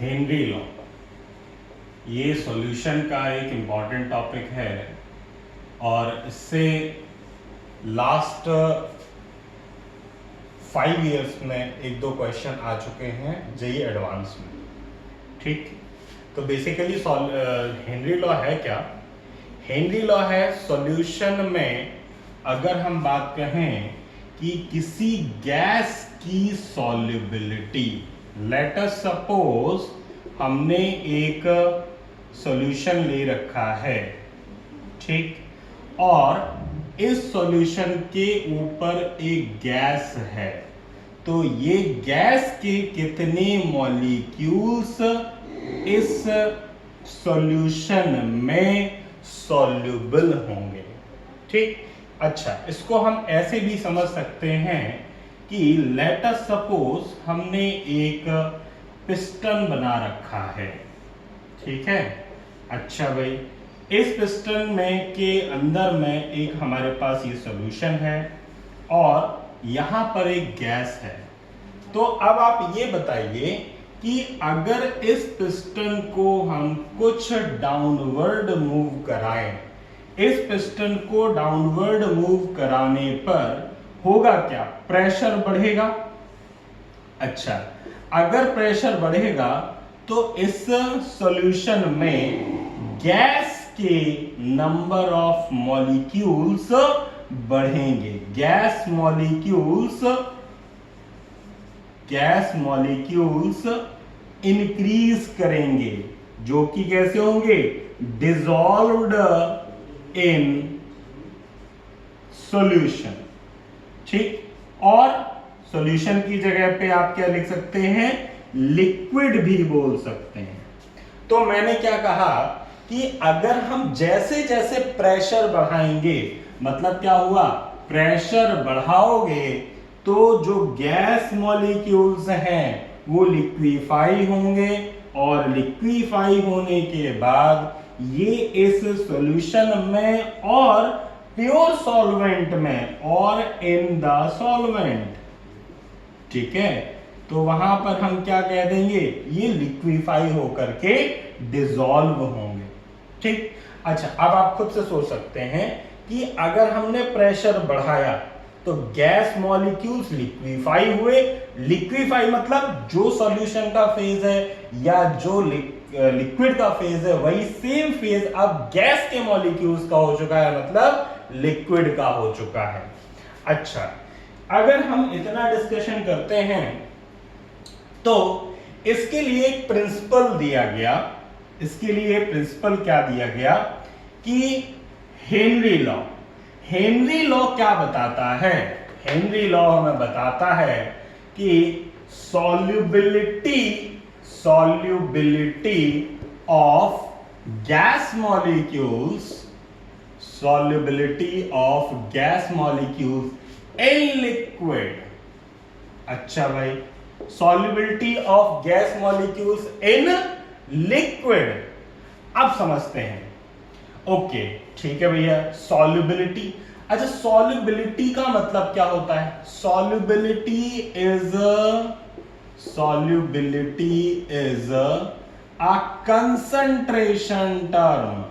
Henry law, ये solution का एक इम्पॉर्टेंट टॉपिक है और इससे लास्ट 5 इयर्स में एक दो क्वेश्चन आ चुके हैं जेईई एडवांस में। ठीक, तो बेसिकली हेनरी लॉ है क्या? हेनरी लॉ है सॉल्यूशन में अगर हम बात कहें कि किसी गैस की सॉल्युबिलिटी, लेट अस सपोज हमने एक सॉल्यूशन ले रखा है, ठीक, और इस सॉल्यूशन के ऊपर एक गैस है, तो ये गैस के कितने मॉलिक्यूल्स इस सॉल्यूशन में सॉल्युबल होंगे। ठीक, अच्छा, इसको हम ऐसे भी समझ सकते हैं कि लेट अस सपोज हमने एक पिस्टन बना रखा है, ठीक है। अच्छा भाई, इस पिस्टन में के अंदर में एक हमारे पास ये सॉल्यूशन है और यहां पर एक गैस है। तो अब आप ये बताइए कि अगर इस पिस्टन को हम कुछ डाउनवर्ड मूव कराएं, इस पिस्टन को डाउनवर्ड मूव कराने पर होगा क्या? प्रेशर बढ़ेगा। अच्छा, अगर प्रेशर बढ़ेगा तो इस सॉल्यूशन में गैस के नंबर ऑफ मॉलिक्यूल्स बढ़ेंगे। गैस मॉलिक्यूल्स इंक्रीज करेंगे, जो कि कैसे होंगे? Dissolved in solution. ठीक, और सॉल्यूशन की जगह पे आप क्या लिख सकते हैं? लिक्विड भी बोल सकते हैं। तो मैंने क्या कहा कि अगर हम जैसे जैसे प्रेशर बढ़ाएंगे, मतलब क्या हुआ? प्रेशर बढ़ाओगे तो जो गैस मॉलिक्यूल्स हैं वो लिक्विफाई होंगे और लिक्विफाई होने के बाद ये इस सॉल्यूशन में और प्योर सॉल्वेंट में और इन द सॉल्वेंट, ठीक है, तो वहां पर हम क्या कह देंगे? ये लिक्विफाई होकर के डिसॉल्व होंगे। ठीक, अच्छा, अब आप खुद से सोच सकते हैं कि अगर हमने प्रेशर बढ़ाया तो गैस मॉलिक्यूल्स लिक्विफाई हुए। लिक्विफाई मतलब जो सॉल्यूशन का फेज है या जो लिक्विड का फेज है वही सेम फेज अब गैस के मॉलिक्यूल्स का हो चुका है, मतलब लिक्विड का हो चुका है। अच्छा, अगर हम इतना डिस्कशन करते हैं तो इसके लिए एक प्रिंसिपल दिया गया। इसके लिए प्रिंसिपल क्या दिया गया कि हेनरी लॉ क्या बताता है? हेनरी लॉ हमें बताता है कि solubility of gas molecules in liquid. अच्छा भाई, solubility of gas molecules in liquid, अब समझते हैं। ओके, ठीक है भैया, सॉल्युबिलिटी। अच्छा, सॉल्युबिलिटी का मतलब क्या होता है? Solubility is a concentration term.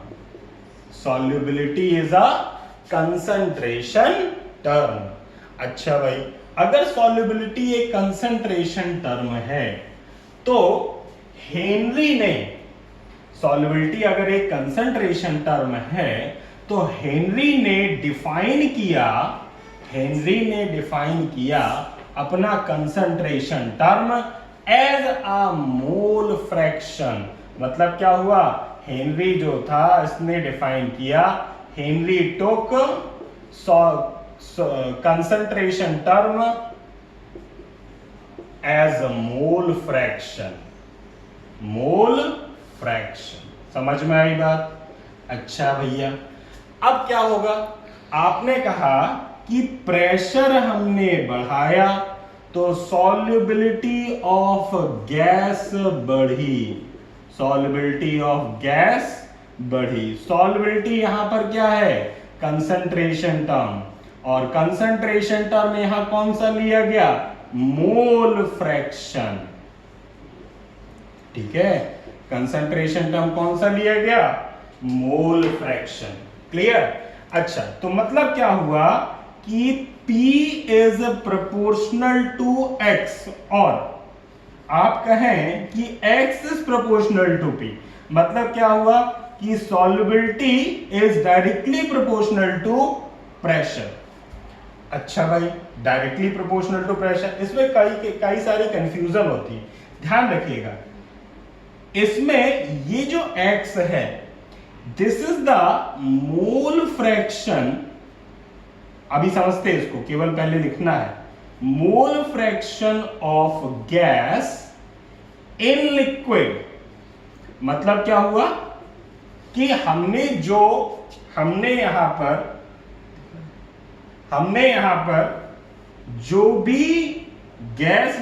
Solubility is a concentration term. अच्छा भाई, अगर सॉल्युबिलिटी एक कंसंट्रेशन टर्म है तो हेनरी ने, सॉल्युबिलिटी अगर एक कंसंट्रेशन टर्म है तो हेनरी ने डिफाइन किया अपना concentration term as a mole fraction. मतलब क्या हुआ? हेनरी जो था इसने डिफाइन किया, Henry took concentration term as a mole fraction। समझ में आई बात? अच्छा भैया, अब क्या होगा? आपने कहा कि प्रेशर हमने बढ़ाया तो सॉल्युबिलिटी ऑफ गैस बढ़ी। सॉल्युबिलिटी यहां पर क्या है? कंसंट्रेशन टर्म, और कंसंट्रेशन टर्म यहां कौन सा लिया गया? Mole fraction. ठीक है, कंसंट्रेशन टर्म कौन सा लिया गया, मोल फ्रैक्शन। क्लियर। अच्छा, तो मतलब क्या हुआ कि P is proportional to X, और आप कहें कि X is proportional to P, मतलब क्या हुआ कि solubility is directly proportional to pressure. अच्छा भाई, डायरेक्टली प्रोपोर्शनल टू प्रेशर, इसमें कई सारी कंफ्यूजन होती है, ध्यान रखिएगा। इसमें ये जो X है, this is the mole fraction, अभी समझते हैं इसको, केवल पहले लिखना है, mole fraction of gas in liquid. मतलब क्या हुआ कि हमने यहां पर जो भी गैस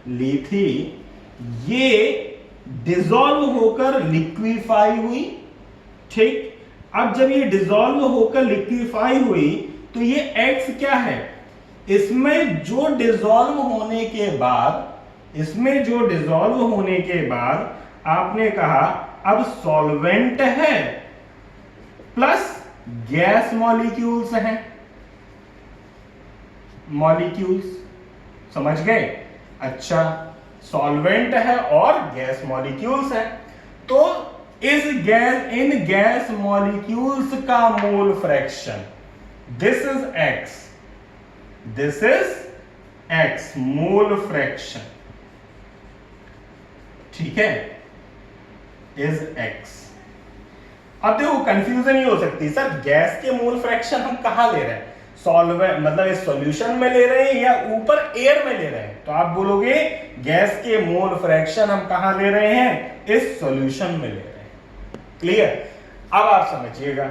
ली थी, ये डिसॉल्व होकर लिक्विफाई हुई। ठीक, अब जब ये डिसॉल्व होकर लिक्विफाई हुई तो ये X क्या है, इसमें जो डिसॉल्व होने के बाद आपने कहा अब सॉल्वेंट है प्लस गैस मॉलिक्यूल्स हैं, समझ गए। अच्छा, सॉल्वेंट है और गैस मॉलिक्यूल्स है, तो इन गैस मॉलिक्यूल्स का mole fraction, this is X mole fraction, ठीक है, इज X। अब देखो कंफ्यूजन ये हो सकती है, सर गैस के मोल फ्रैक्शन हम कहां ले रहे हैं, सॉल्वेंट मतलब इस सॉल्यूशन में ले रहे हैं या ऊपर एयर में ले रहे हैं, तो आप बोलोगे गैस के मोल फ्रैक्शन हम कहां ले रहे हैं, इस सॉल्यूशन में ले रहे हैं। क्लियर। अब आप समझिएगा,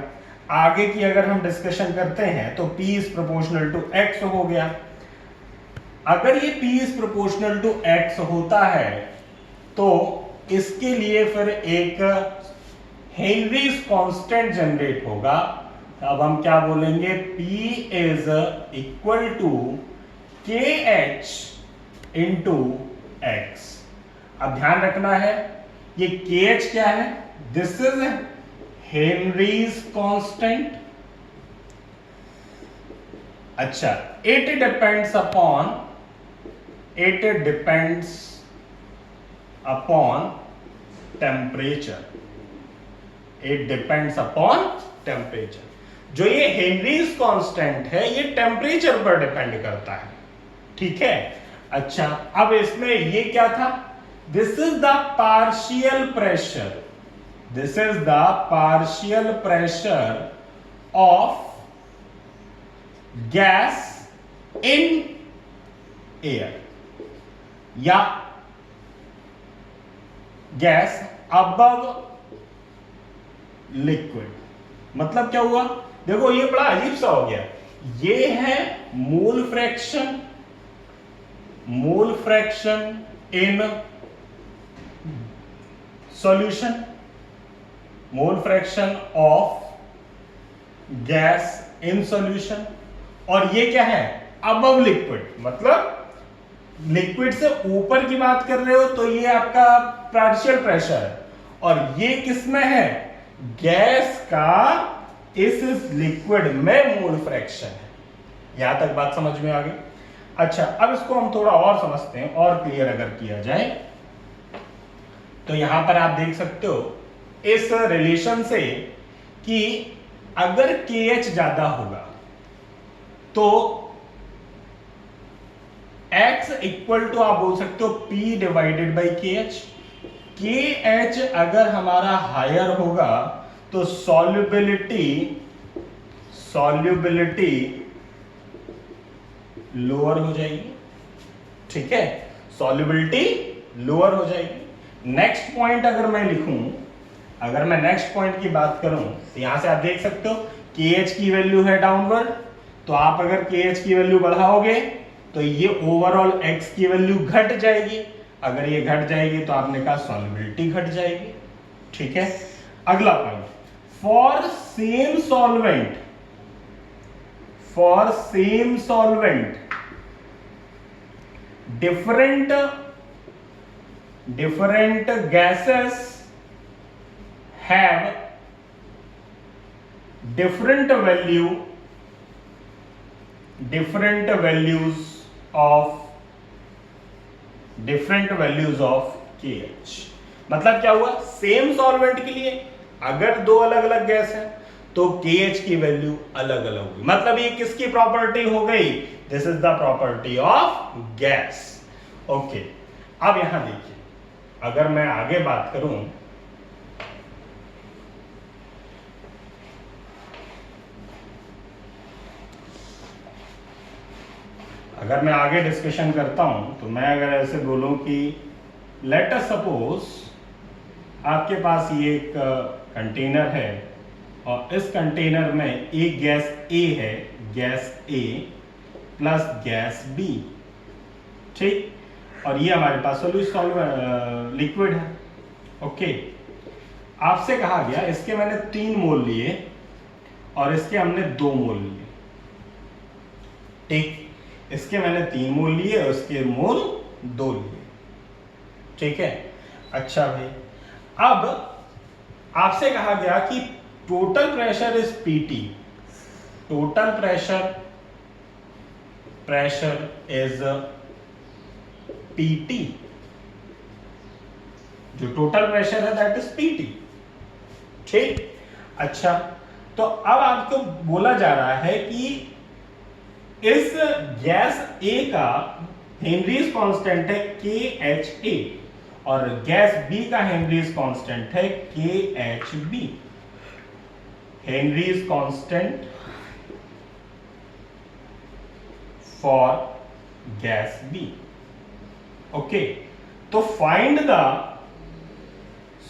आगे की अगर हम डिस्कशन करते हैं तो P is proportional to X हो गया। अगर ये P is proportional to X होता है तो इसके लिए फिर एक हेनरीज कांस्टेंट जनरेट होगा। अब हम क्या बोलेंगे, P is equal to KH into X। अब ध्यान रखना है, ये KH क्या है, दिस इज हेनरीज कांस्टेंट। अच्छा, इट डिपेंड्स अपॉन टेम्परेचर, जो ये हेनरीज कांस्टेंट है ये टेम्परेचर पर डिपेंड करता है, ठीक है। अच्छा, अब इसमें ये क्या था, this is the partial pressure of gas in air, या गैस अबव लिक्विड। मतलब क्या हुआ, देखो ये बड़ा अजीब सा हो गया, ये है mole fraction in solution, mole fraction of gas in solution, और ये क्या है, अबव लिक्विड, मतलब लिक्विड से ऊपर की बात कर रहे हो तो ये आपका पार्शियल प्रेशर है, और ये किसमें है, गैस का इस लिक्विड में मोल फ्रैक्शन है। यहां तक बात समझ में आ गई। अच्छा, अब इसको हम थोड़ा और समझते हैं, और क्लियर अगर किया जाए तो यहां पर आप देख सकते हो इस रिलेशन से कि अगर KH ज्यादा होगा तो X इक्वल टू आप बोल सकते हो P divided by KH। KH अगर हमारा हायर होगा तो सॉल्युबिलिटी लोअर हो जाएगी, ठीक है, सॉल्युबिलिटी लोअर हो जाएगी। नेक्स्ट पॉइंट अगर मैं लिखूं, अगर मैं नेक्स्ट पॉइंट की बात करूं तो यहां से आप देख सकते हो KH की वैल्यू है डाउनवर्ड, तो आप अगर KH की वैल्यू बढ़ाओगे तो ये ओवरऑल X की वैल्यू घट जाएगी, अगर ये घट जाएगी तो आपने कहा सॉल्युबिलिटी घट जाएगी, ठीक है। अगला point, for same solvent different gases have different values of KH। मतलब क्या हुआ, सेम सॉल्वेंट के लिए अगर दो अलग अलग गैस हैं तो KH की वैल्यू अलग अलग होगी। मतलब ये किसकी प्रॉपर्टी हो गई, this is the property of gas. Okay, अब यहां देखिए, अगर मैं आगे बात करूं, अगर मैं आगे डिस्कशन करता हूं तो मैं अगर ऐसे बोलूं कि लेट अस सपोज आपके पास ये एक कंटेनर है और इस कंटेनर में एक गैस A है, gas A plus gas B, ठीक, और ये हमारे पास लिक्विड है। ओके, आपसे कहा गया इसके मैंने 3 मोल लिए और इसके हमने 2 मोल लिए, ठीक, इसके मैंने 3 मोल लिए और इसके मोल 2 लिए, ठीक है। अच्छा भाई, अब आपसे कहा गया कि total pressure is PT, total pressure is PT, जो टोटल प्रेशर है दैट इज PT, ठीक। अच्छा, तो अब आपको बोला जा रहा है कि इस गैस A का हेनरीज कांस्टेंट है KHA और गैस B का हेनरीज कांस्टेंट है KHB, Henry's constant for gas B। Okay, तो find the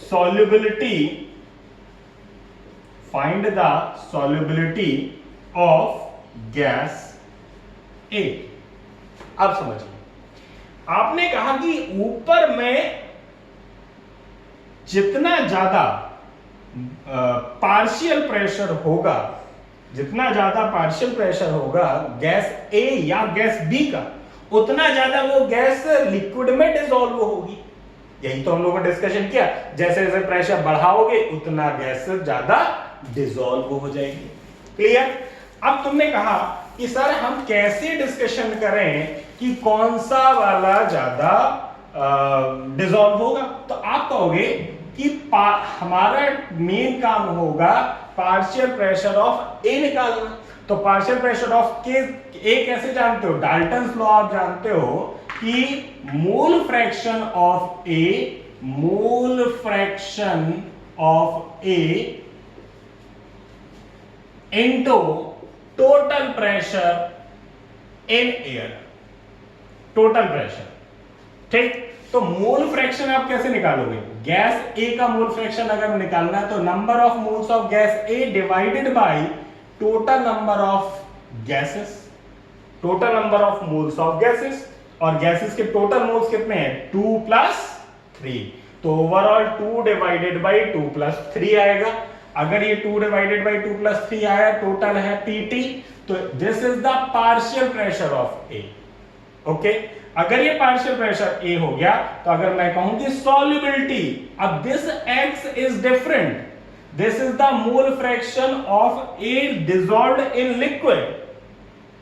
solubility of gas A। अब समझिए, आपने कहा कि ऊपर में जितना ज्यादा पार्शियल प्रेशर होगा, जितना ज्यादा पार्शियल प्रेशर होगा गैस A या गैस B का, उतना ज्यादा वो गैस लिक्विड में डिसॉल्व होगी। यही तो हम लोगों ने डिस्कशन किया, जैसे जैसे प्रेशर बढ़ाओगे उतना गैस ज्यादा डिसॉल्व हो जाएगी। क्लियर? अब तुमने कहा कि सर हम कैसे डिस्कशन करें कि कौन सा वाला ज्यादा डिसॉल्व होगा, तो आप कहोगे कि हमारा मेन काम होगा पार्शियल प्रेशर ऑफ ए निकालना। तो पार्शियल प्रेशर ऑफ के ए कैसे जानते हो, डाल्टन्स लॉ आप जानते हो कि mole fraction of A into total pressure in air, total pressure, ठीक। तो मोल फ्रैक्शन आप कैसे निकालोगे, गैस ए का मोल फ्रैक्शन अगर निकालना है तो number of moles of gas A divided by total number of gases, total number of moles of gases, और गैसेस के टोटल मोल्स कितने हैं 2 + 3, तो ओवरऑल 2 डिवाइडेड बाय 2 + 3 आएगा। अगर ये 2 डिवाइडेड बाय 2 + 3 आया, टोटल है PT, तो this is the partial pressure of A. Okay, अगर ये पार्शियल प्रेशर ए हो गया तो अगर मैं कहूं कि सॉल्युबिलिटी, अब this X is different, this is the mole fraction of A dissolved in liquid,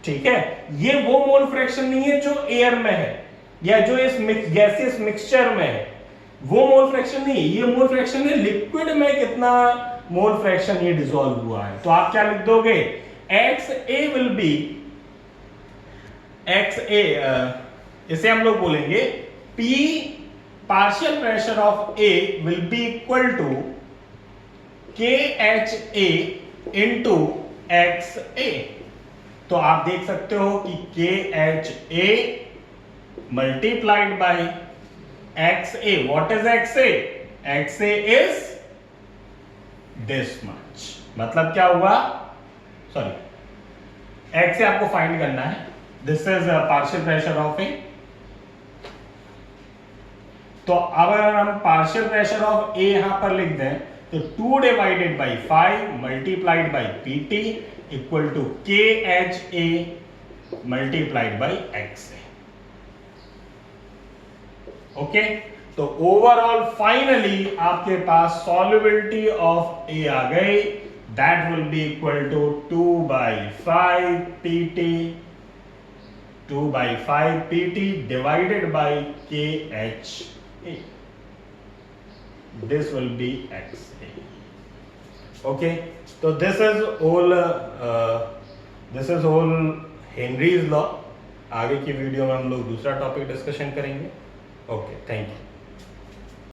ठीक है। ये वो मोल फ्रैक्शन नहीं है जो एयर में है या जो इस गैसियस मिक्सचर में है, वो मोल फ्रैक्शन नहीं, ये मोल फ्रैक्शन है लिक्विड में कितना मोल फ्रैक्शन ये डिसॉल्व हुआ है। तो आप क्या लिख दोगे, XA विल बी XA, इसे हम लोग बोलेंगे P partial pressure of A will be equal to KHA into XA। तो आप देख सकते हो कि KHA multiplied by XA, what is XA? XA is this much. मतलब क्या हुआ, सॉरी, XA आपको फाइंड करना है, this is partial pressure of A. तो अब अगर हम पार्शियल प्रेशर ऑफ ए यहां पर लिख दें तो 2 divided by 5 multiplied by PT equal to KHA multiplied by XA। Okay, तो ओवरऑल फाइनली आपके पास सॉल्युबिलिटी ऑफ ए आ गई, that will be equal to 2/5 pt, 2/5 pt divided by KHA. This will be XA. Okay, so this is all Henry's law. आगे की video में हम लोग दूसरा टॉपिक डिस्कशन करेंगे। Okay, thank you.